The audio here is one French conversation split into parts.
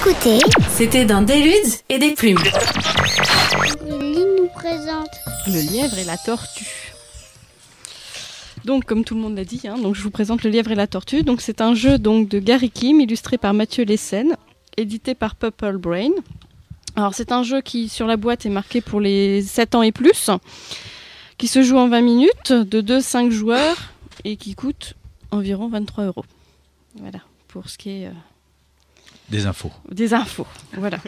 écoutez, c'était dans Des ludes et des plumes. Lily nous présente Le lièvre et la tortue. Donc, comme tout le monde l'a dit, donc je vous présente Le lièvre et la tortue. Donc, c'est un jeu donc, de Gary Kim, illustré par Mathieu Lessen, édité par Purple Brain. Alors, c'est un jeu qui, sur la boîte, est marqué pour les 7 ans et plus, qui se joue en 20 minutes, de 2-5 joueurs, et qui coûte environ 23 €. Voilà, pour ce qui est... Des infos. Des infos, voilà.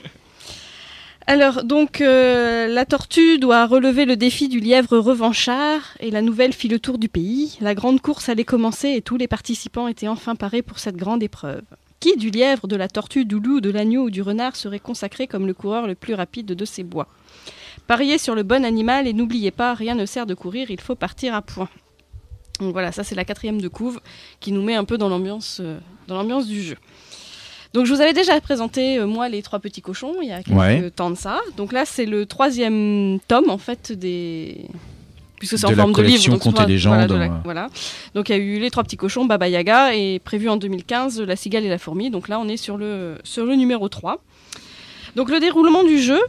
Alors, donc, la tortue doit relever le défi du lièvre revanchard et la nouvelle fit le tour du pays. La grande course allait commencer et tous les participants étaient enfin parés pour cette grande épreuve. Qui du lièvre, de la tortue, du loup, de l'agneau ou du renard serait consacré comme le coureur le plus rapide de ces bois ? Pariez sur le bon animal et n'oubliez pas, rien ne sert de courir, il faut partir à point. Donc voilà, ça c'est la 4e de couve qui nous met un peu dans l'ambiance du jeu. Donc je vous avais déjà présenté, moi, les 3 petits cochons, il y a quelques temps de ça. Donc là, c'est le 3e tome, en fait, puisque c'est en forme de livre. Donc, Contes et légendes. Voilà. Donc il y a eu les 3 petits cochons, Baba Yaga, et prévu en 2015, La cigale et la fourmi. Donc là, on est sur le numéro 3. Donc le déroulement du jeu,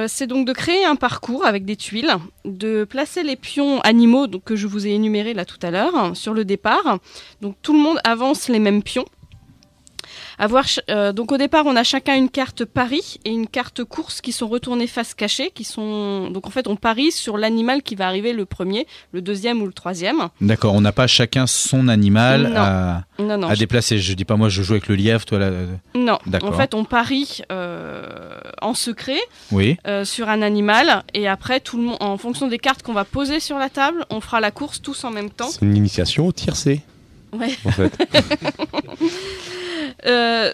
c'est donc de créer un parcours avec des tuiles, de placer les pions animaux donc, que je vous ai énumérés là tout à l'heure, sur le départ. Donc tout le monde avance les mêmes pions. Donc au départ, on a chacun une carte pari et une carte course qui sont retournées face cachée. Donc en fait, on parie sur l'animal qui va arriver le premier, le deuxième ou le troisième. D'accord, on n'a pas chacun son animal à déplacer. Je dis pas moi je joue avec le lièvre, toi là. Non, d'accord. En fait on parie en secret sur un animal et après tout le monde, en fonction des cartes qu'on va poser sur la table, on fera la course tous en même temps. C'est une initiation au tiercé. Ouais. En fait.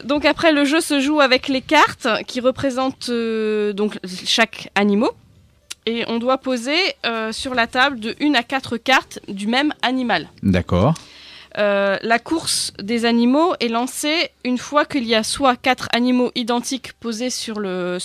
Donc après le jeu se joue avec les cartes qui représentent donc chaque animal et on doit poser sur la table de 1 à 4 cartes du même animal. D'accord. La course des animaux est lancée une fois qu'il y a soit 4 animaux identiques posés sur la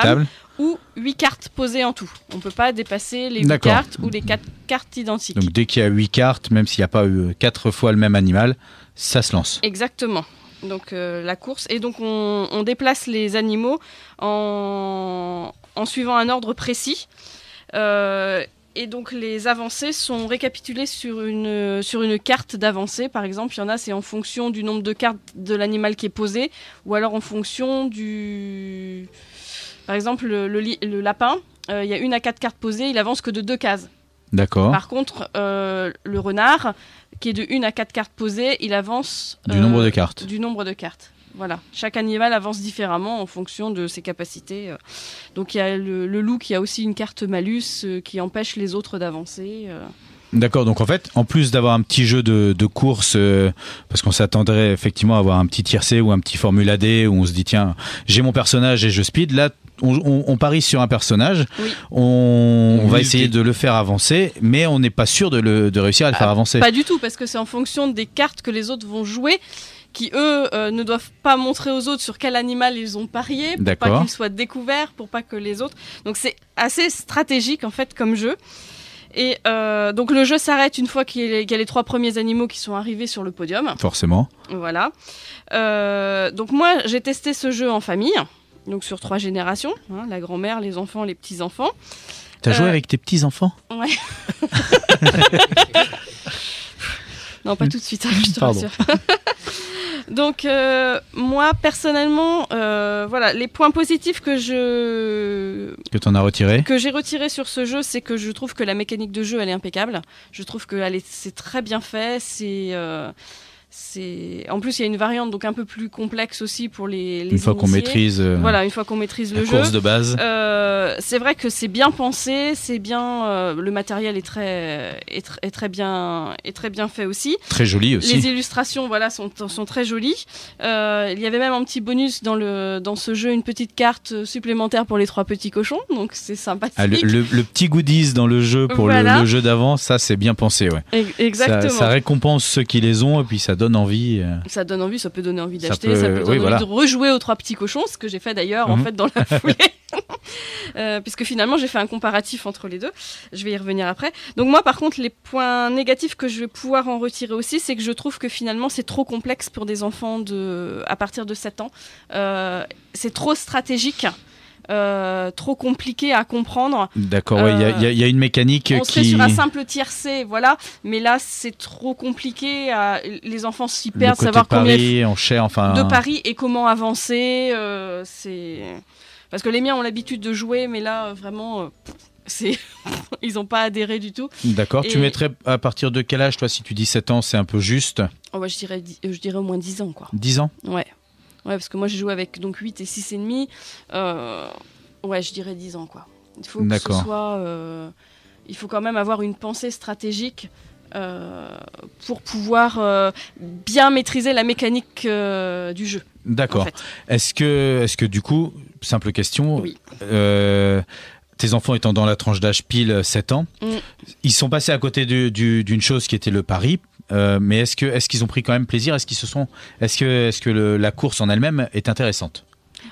table ou 8 cartes posées en tout. On ne peut pas dépasser les 8 cartes ou les 4 cartes identiques. Donc dès qu'il y a 8 cartes, même s'il n'y a pas eu 4 fois le même animal, ça se lance. Exactement. Donc la course, et donc on déplace les animaux en suivant un ordre précis. Et donc les avancées sont récapitulées sur une carte d'avancée. Par exemple, il y en a, c'est en fonction du nombre de cartes de l'animal qui est posé, ou alors en fonction du... Par exemple, le lapin, il y a 1 à 4 cartes posées, il avance que de 2 cases. D'accord. Par contre, le renard, qui est de 1 à 4 cartes posées, il avance... Du nombre de cartes. Du nombre de cartes. Voilà. Chaque animal avance différemment en fonction de ses capacités. Donc il y a le loup qui a aussi une carte malus qui empêche les autres d'avancer. D'accord, donc en fait, en plus d'avoir un petit jeu de course, parce qu'on s'attendrait effectivement à avoir un petit tiercé ou un petit Formule AD où on se dit tiens, j'ai mon personnage et je speed, là on parie sur un personnage, oui. on va essayer de le faire avancer, mais on n'est pas sûr de réussir à le faire avancer. Pas du tout, parce que c'est en fonction des cartes que les autres vont jouer, qui eux ne doivent pas montrer aux autres sur quel animal ils ont parié, pour pas qu'ils soient découverts, pour pas que les autres... Donc c'est assez stratégique en fait comme jeu. Et donc le jeu s'arrête une fois qu'il y a les 3 premiers animaux qui sont arrivés sur le podium. Forcément. Voilà. Donc moi j'ai testé ce jeu en famille, donc sur 3 générations, la grand-mère, les enfants, les petits-enfants. T'as joué avec tes petits-enfants ? Ouais. Non, pas tout de suite, je te rassure. Donc moi personnellement, voilà, les points positifs que t'en as retiré, que j'ai retiré sur ce jeu, c'est que je trouve que la mécanique de jeu elle est impeccable. Je trouve que c'est très bien fait. En plus, il y a une variante donc un peu plus complexe aussi pour les une fois qu'on maîtrise. Voilà, une fois qu'on maîtrise le jeu. Course de base. C'est vrai que c'est bien pensé, c'est bien. Le matériel est très bien fait aussi. Très joli aussi. Les illustrations, voilà, sont très jolies. Il y avait même un petit bonus dans ce jeu, une petite carte supplémentaire pour les 3 petits cochons, donc c'est sympathique. Le petit goodies dans le jeu pour le jeu d'avant, ça c'est bien pensé, ouais. Exactement. Ça récompense ceux qui les ont et puis ça donne envie. Ça donne envie, ça peut donner envie d'acheter, ça peut donner envie de rejouer aux 3 petits cochons, ce que j'ai fait d'ailleurs en fait dans la foulée. puisque finalement j'ai fait un comparatif entre les deux. Je vais y revenir après. Donc moi par contre les points négatifs que je vais pouvoir en retirer aussi, c'est que je trouve que finalement c'est trop complexe pour des enfants à partir de 7 ans. C'est trop stratégique. Trop compliqué à comprendre. D'accord, il y a une mécanique on serait sur un simple tiercé, voilà, mais là c'est trop compliqué. Les enfants s'y perdent, savoir combien de paris et comment avancer. Parce que les miens ont l'habitude de jouer, mais là vraiment. Ils n'ont pas adhéré du tout. D'accord, tu mettrais à partir de quel âge, toi, si tu dis 7 ans, c'est un peu juste? Je dirais au moins 10 ans, quoi. 10 ans? Ouais, parce que moi j'ai joué avec donc 8 et 6 et demi. Je dirais 10 ans, quoi. Il faut que ce soit... il faut quand même avoir une pensée stratégique pour pouvoir bien maîtriser la mécanique du jeu. D'accord. En fait. Est-ce que du coup, simple question, oui. Tes enfants étant dans la tranche d'âge pile 7 ans, ils sont passés à côté d'une chose qui était le pari, mais est-ce qu'ils ont pris quand même plaisir? Est-ce que la course en elle-même est intéressante?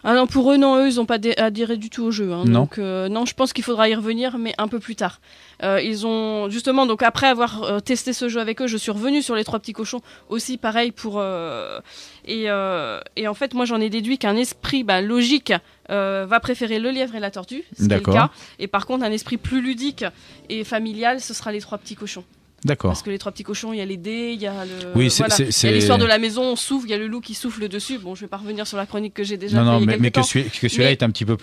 Ah non, pour eux, non, ils n'ont pas adhéré du tout au jeu. Hein. Non. Donc, non, je pense qu'il faudra y revenir, mais un peu plus tard. Ils ont, justement, donc après avoir testé ce jeu avec eux, je suis revenue sur les 3 petits cochons, aussi pareil pour... Et en fait, moi, j'en ai déduit qu'un esprit logique va préférer le lièvre et la tortue, ce qui est le cas. Et par contre, un esprit plus ludique et familial, ce sera les 3 petits cochons. D'accord. Parce que les 3 petits cochons, il y a les dés, il y a le... Oui, il y a l'histoire de la maison, on souffle, il y a le loup qui souffle dessus. Bon, je vais pas revenir sur la chronique que j'ai déjà fait il y a quelques temps. Que celui-là est un petit peu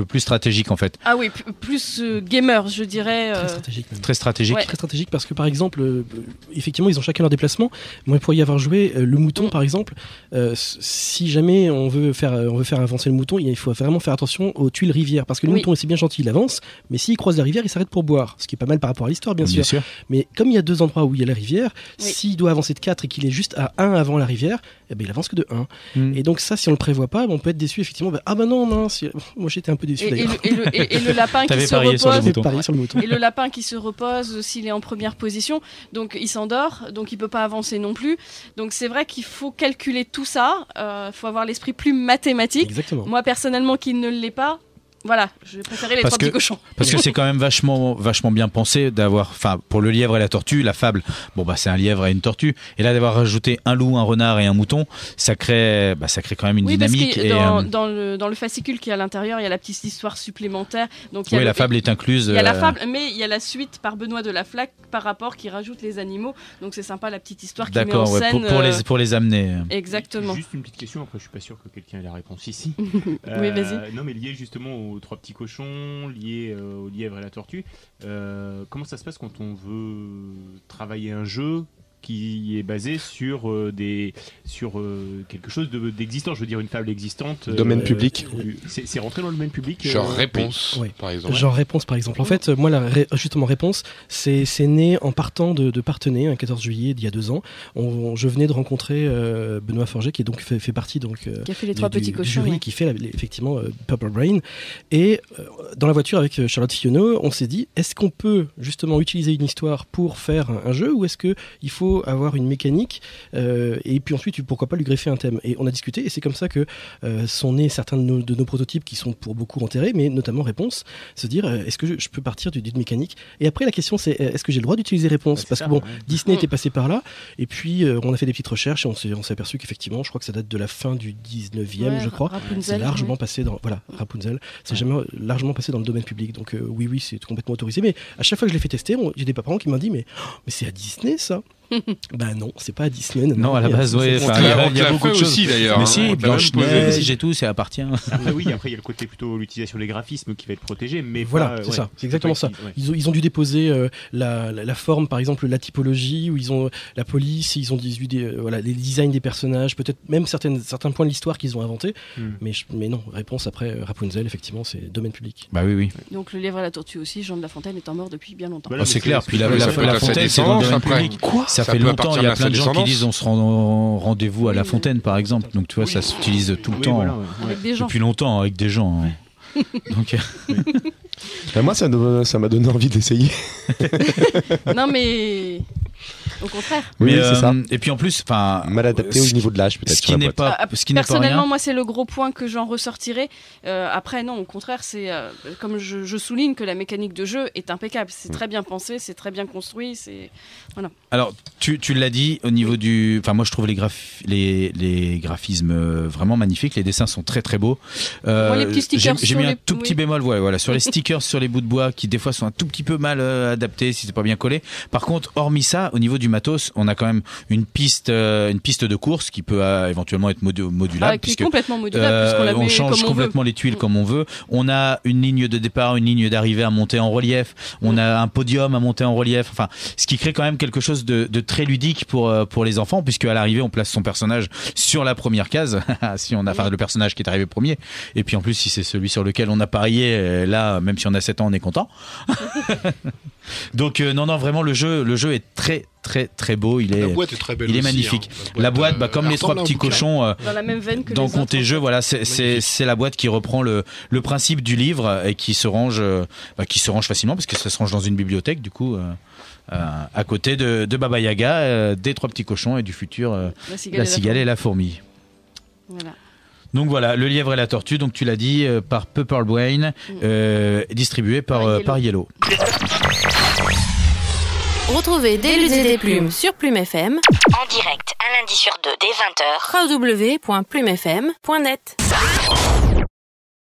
plus stratégique en fait. Ah oui, plus gamer, je dirais. Très stratégique. Même. Très stratégique. Ouais. Très stratégique parce que par exemple, effectivement, ils ont chacun leur déplacement. Moi, pour y avoir joué, le mouton, par exemple, si jamais on veut faire avancer le mouton, il faut vraiment faire attention aux tuiles rivières parce que le mouton, c'est bien gentil, il avance, mais s'il croise la rivière, il s'arrête pour boire, ce qui est pas mal par rapport à l'histoire, bien sûr. Mais comme il y a 2 endroits où il y a la rivière, s'il doit avancer de 4 et qu'il est juste à 1 avant la rivière, il avance que de 1. Et donc ça, si on le prévoit pas, on peut être déçu effectivement. Non, moi j'étais un peu déçu d'ailleurs. Et le lapin qui se repose. Sur le mouton. Et le lapin qui se repose s'il est en première position, donc il s'endort, donc il peut pas avancer non plus. Donc c'est vrai qu'il faut calculer tout ça. Faut avoir l'esprit plus mathématique. Exactement. Moi personnellement, qui ne l'est pas. Voilà, je vais préférer les 3 petits cochons. Parce que c'est quand même vachement bien pensé d'avoir, pour le lièvre et la tortue, la fable, c'est un lièvre et une tortue, et là d'avoir rajouté un loup, un renard et un mouton, ça crée quand même une dynamique. Parce que dans le fascicule qui est à l'intérieur, il y a la petite histoire supplémentaire. Donc la fable est incluse. Il y a la fable, mais il y a la suite par Benoît de la Flaque par rapport qui rajoute les animaux. Donc c'est sympa la petite histoire qui met en scène. Pour les amener. Exactement. Juste une petite question, après je suis pas sûr que quelqu'un ait la réponse ici. Oui, vas-y. Non, mais lié justement aux 3 petits cochons, liés au lièvre et la tortue. Comment ça se passe quand on veut travailler un jeu qui est basé sur quelque chose d'existant, je veux dire une fable existante. Domaine public. C'est rentré dans le domaine public. Genre Réponse, par exemple. Genre Réponse, par exemple. En fait, moi, justement, Réponse, c'est né en partant de Parthenay, un 14 juillet d'il y a 2 ans. Je venais de rencontrer Benoît Forget, qui est donc fait partie qui a fait les 3 petits cochons, jury, qui fait effectivement Purple Brain. Et dans la voiture avec Charlotte Fillonneau, on s'est dit, est-ce qu'on peut justement utiliser une histoire pour faire un jeu, ou est-ce qu'il faut avoir une mécanique et puis ensuite pourquoi pas lui greffer un thème, et on a discuté, et c'est comme ça que sont nés certains de nos prototypes qui sont pour beaucoup enterrés, mais notamment Réponse, se dire est-ce que je peux partir d'une mécanique, et après la question c'est est-ce que j'ai le droit d'utiliser Réponse, parce que Disney était passé par là, et puis on a fait des petites recherches et on s'est aperçu qu'effectivement, je crois que ça date de la fin du 19e, je crois. Rapunzel, c'est largement passé dans Rapunzel, c'est jamais largement passé dans le domaine public, donc oui c'est complètement autorisé, mais à chaque fois que je l'ai fait tester, j'ai des parents qui m'ont dit mais c'est à Disney ça. Non, c'est pas à Disney. Non, à la base, il y a beaucoup de choses aussi d'ailleurs. Mais si, Blanche-Neige et tout, c'est appartient. Après, il y a le côté plutôt l'utilisation des graphismes qui va être protégé, mais voilà, c'est ça, c'est exactement ça. Ils ont dû déposer la forme, par exemple, la typologie, où ils ont la police, ils ont dû les designs des personnages, peut-être même certains points de l'histoire qu'ils ont inventés. Mais non, Réponse après Rapunzel, effectivement, c'est domaine public. Bah oui. Donc le lièvre et la tortue aussi, Jean de La Fontaine étant mort depuis bien longtemps. C'est clair. Puis la Fontaine, c'est dans le domaine public. Quoi ? Ça fait longtemps, il y a plein de gens qui disent on se rend rendez-vous à La Fontaine par exemple, donc tu vois ça s'utilise tout le temps, avec des gens. Depuis longtemps avec des gens. Donc moi ça m'a donné envie d'essayer. Non mais Au contraire. Oui, c'est ça. Et puis en plus, enfin, mal adapté au niveau de l'âge peut-être. Ce qui n'est pas, personnellement, rien. moi, c'est le gros point que j'en ressortirais. Après, non, au contraire, c'est comme je souligne que la mécanique de jeu est impeccable. C'est très bien pensé, c'est très bien construit. Voilà. Alors, tu l'as dit au niveau du. Enfin, moi, je trouve les graphismes vraiment magnifiques. Les dessins sont très très beaux. Moi, les petits stickers j'ai mis un tout oui. petit bémol, voilà, sur les stickers sur les bouts de bois qui des fois sont un tout petit peu mal adaptés si c'est pas bien collé. Par contre, hormis ça, au niveau du matos, on a quand même une piste de course qui peut éventuellement être modulable. Qui est complètement modulable puisqu'on la met on change comme complètement les tuiles comme on veut. On a une ligne de départ, une ligne d'arrivée à monter en relief. On a un podium à monter en relief. Enfin, ce qui crée quand même quelque chose de très ludique pour les enfants, puisque à l'arrivée on place son personnage sur la première case. Si on a, enfin, le personnage qui est arrivé premier. Et puis en plus, si c'est celui sur lequel on a parié, là, même si on a 7 ans, on est content. Donc non, vraiment, le jeu est très très très beau. La boîte est très belle. Il est aussi, magnifique. hein. La boîte, comme les trois petits cochons dans la même veine que dans les Conte et autres, Jeux, voilà, c'est la boîte qui reprend le principe du livre et qui se range facilement parce que ça se range dans une bibliothèque du coup. À côté de Baba Yaga, des trois petits cochons et du futur la cigale et la fourmi. Voilà. Donc voilà, Le Lièvre et la Tortue, donc tu l'as dit, par Pepper Brain, distribué par Yellow. Retrouvez Des Luttes et des Plumes sur Plume FM. En direct, un lundi sur deux, dès 20h. www.plumefm.net.